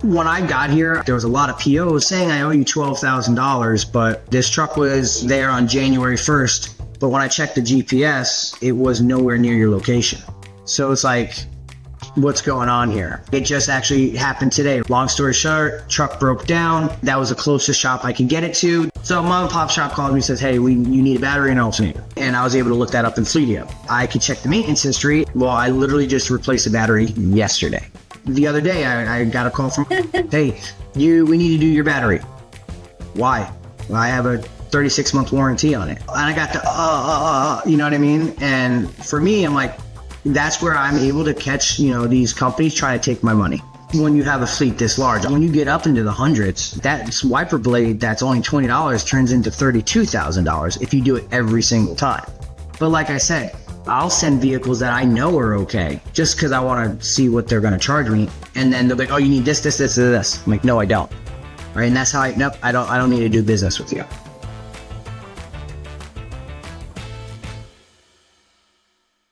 When I got here, there was a lot of POs saying I owe you $12,000, but this truck was there on January 1st. But when I checked the GPS, it was nowhere near your location. So it's like, what's going on here? It just actually happened today. Long story short, truck broke down. That was the closest shop I could get it to. So mom and pop shop called me and says, hey, you need a battery and an alternator. And I was able to look that up in Fleetio. I could check the maintenance history. Well, I literally just replaced the battery yesterday. The other day, I got a call from, hey, we need to do your battery. Why? Well, I have a 36-month warranty on it. And I got you know what I mean? And for me, I'm like, that's where I'm able to catch, these companies trying to take my money. When you have a fleet this large, when you get up into the hundreds, that wiper blade that's only $20 turns into $32,000 if you do it every single time. But like I said, I'll send vehicles that I know are okay just because I want to see what they're going to charge me. And then they're like, oh, you need this. I'm like, no, I don't. All right. And that's how nope, I don't need to do business with you.